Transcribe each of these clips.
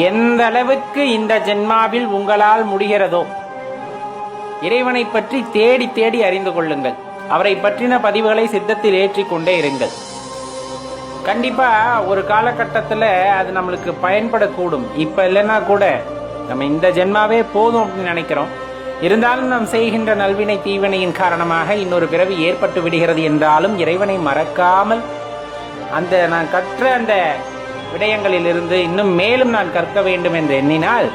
எந்த அளவுக்கு இந்த ஜென்மாவில் உங்களால் முடிகிறதோ இறைவனை பற்றி தேடி தேடி அறிந்து கொள்ளுங்கள். அவரை பற்றின பதிவுகளை சித்தத்தில் ஏற்றிக்கொண்டே இருங்கள். கண்டிப்பா ஒரு காலகட்டத்தில் அது நம்மளுக்கு பயன்படக்கூடும். இப்ப இல்லைன்னா கூட நம்ம இந்த ஜென்மாவே போதும் அப்படின்னு நினைக்கிறோம். இருந்தாலும் நாம் செய்கின்ற நல்வினை தீவினையின் காரணமாக இன்னொரு பிறவி ஏற்பட்டு விடுகிறது என்றாலும் இறைவனை மறக்காமல் அந்த நான் கற்ற அந்த விடயங்களில் இருந்து இன்னும் மேலும் நான் கற்க வேண்டும் என்று எண்ணினால்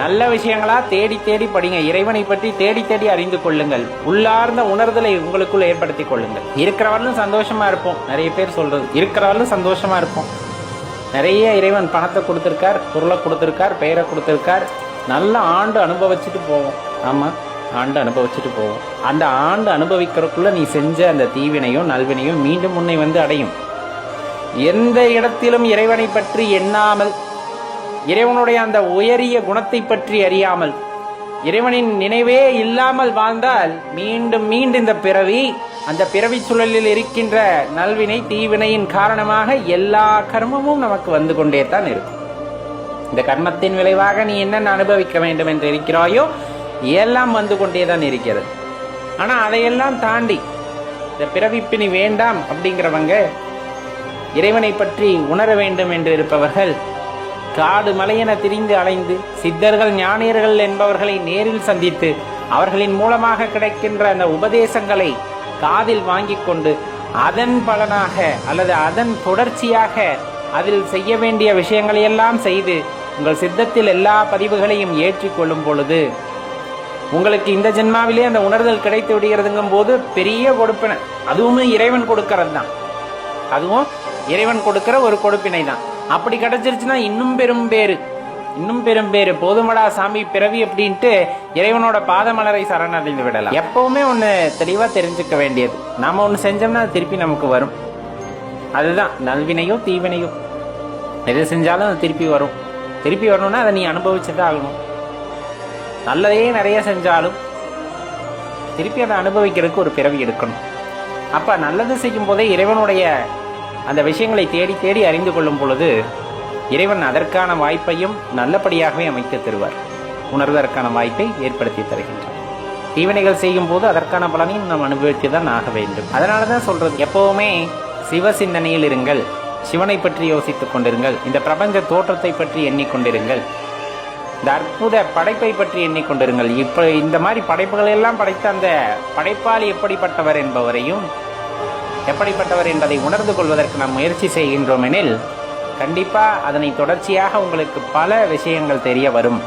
நல்ல விஷயங்களா தேடி தேடி படிங்க. இறைவனை பற்றி தேடி தேடி அறிந்து கொள்ளுங்கள். உள்ளார்ந்த உணர்தலை உங்களுக்குள் ஏற்படுத்திக் கொள்ளுங்கள். இருக்கிறவர்களும் சந்தோஷமா இருப்போம். நிறைய பேர் சொல்றது இருக்கிறவர்களும் சந்தோஷமா இருப்போம். நிறைய இறைவன் பணத்தை கொடுத்திருக்கார், பொருளை கொடுத்திருக்கார், பெயரை கொடுத்திருக்கார். நல்ல ஆண்டு அனுபவிச்சுட்டு போவோம். ஆமா, ஆண்டு அனுபவிச்சுட்டு போவோம். அந்த ஆண்டு அனுபவிக்கிறதுக்குள்ள நீ செஞ்ச அந்த தீவினையும் நல்வினையும் மீண்டும் உன்னை வந்து அடையும். எந்த இடத்திலும் இறைவனை பற்றி எண்ணாமல், இறைவனுடைய அந்த உயரிய குணத்தை பற்றி அறியாமல், இறைவனின் நினைவே இல்லாமல் வாழ்ந்தால் மீண்டும் மீண்டும் இந்த பிறவி, அந்த பிறவி சூழலில் இருக்கின்ற நல்வினை தீவினையின் காரணமாக எல்லா கர்மமும் நமக்கு வந்து கொண்டே தான் இருக்கும். இந்த கர்மத்தின் விளைவாக நீ என்னென்ன அனுபவிக்க வேண்டும் என்று இருக்கிறாயோ எல்லாம் வந்து கொண்டேதான் இருக்கிறது. ஆனா அதையெல்லாம் தாண்டி இந்த பிறவிப்பினி வேண்டாம் அப்படிங்கிறவங்க, இறைவனை பற்றி உணர வேண்டும் என்று இருப்பவர்கள் காடு மலையென திரிந்து அலைந்து சித்தர்கள் ஞானியர்கள் என்பவர்களை நேரில் சந்தித்து அவர்களின் மூலமாக கிடைக்கின்ற அந்த உபதேசங்களை காதில் வாங்கி கொண்டு அதன் பலனாக அல்லது அதன் தொடர்ச்சியாக அதில் செய்ய வேண்டிய விஷயங்களை எல்லாம் செய்து உங்கள் சித்தத்தில் எல்லா பதிவுகளையும் ஏற்றிக்கொள்ளும் பொழுது உங்களுக்கு இந்த ஜென்மாவிலே அந்த உணர்தல் கிடைத்து விடுகிறதுங்கும் போது பெரிய கொடுப்பினை. அதுவும் இறைவன் கொடுக்கறது தான். அதுவும் இறைவன் கொடுக்கிற ஒரு கொடுப்பினை தான். அப்படி கிடைச்சிருச்சுன்னா இன்னும் பெரும் பேரு போதுமடா சாமி பிறவி அப்படின்ட்டு இறைவனோட பாதமலரை சரணடைந்து விடலாம். எப்பவுமே ஒண்ணு தெளிவா தெரிஞ்சுக்க வேண்டியது, நாம ஒண்ணு செஞ்சோம்னா திருப்பி நமக்கு வரும். அதுதான் நல்வினையோ தீவினையோ எது செஞ்சாலும் அது திருப்பி வரும். திருப்பி வரணும்னா அதை நீ அனுபவிச்சுதான் ஆகணும். நல்லதே நிறைய செஞ்சாலும் திருப்பி அதை அனுபவிக்கிறதுக்கு ஒரு பிறவி எடுக்கணும். அப்ப நல்லது செய்யும் போதே இறைவனுடைய அந்த விஷயங்களை தேடி தேடி அறிந்து கொள்ளும் பொழுது இறைவன் அதற்கான வாய்ப்பையும் நல்லபடியாகவே அமைத்து தருவார். உணர்வதற்கான வாய்ப்பை ஏற்படுத்தி தருகின்றார். தீவினைகள் செய்யும் போது அதற்கான பலனையும் நாம் அனுபவித்து தான் ஆக வேண்டும். அதனாலதான் சொல்றது, எப்பவுமே சிவ சிந்தனையில் இருங்கள். சிவனை பற்றி யோசித்துக் கொண்டிருங்கள். இந்த பிரபஞ்ச தோற்றத்தை பற்றி எண்ணிக்கொண்டிருங்கள். இந்த அற்புத படைப்பை பற்றி எண்ணிக்கொண்டிருங்கள். இப்ப இந்த மாதிரி படைப்புகள் எல்லாம் படைத்த அந்த படைப்பாளி எப்படிப்பட்டவர் என்பவரையும் எப்படிப்பட்டவர் என்பதை உணர்ந்து கொள்வதற்கு நாம் முயற்சி செய்கின்றோம் எனில் கண்டிப்பா அதனை தொடர்ச்சியாக உங்களுக்கு பல விஷயங்கள் தெரிய வரும்.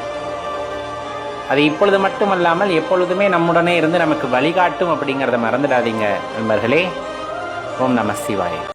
அது இப்பொழுது மட்டுமல்லாமல் எப்பொழுதுமே நம்முடனே இருந்து நமக்கு வழிகாட்டும் அப்படிங்கிறத மறந்துடாதீங்க நண்பர்களே. ஓம் நம சிவாய.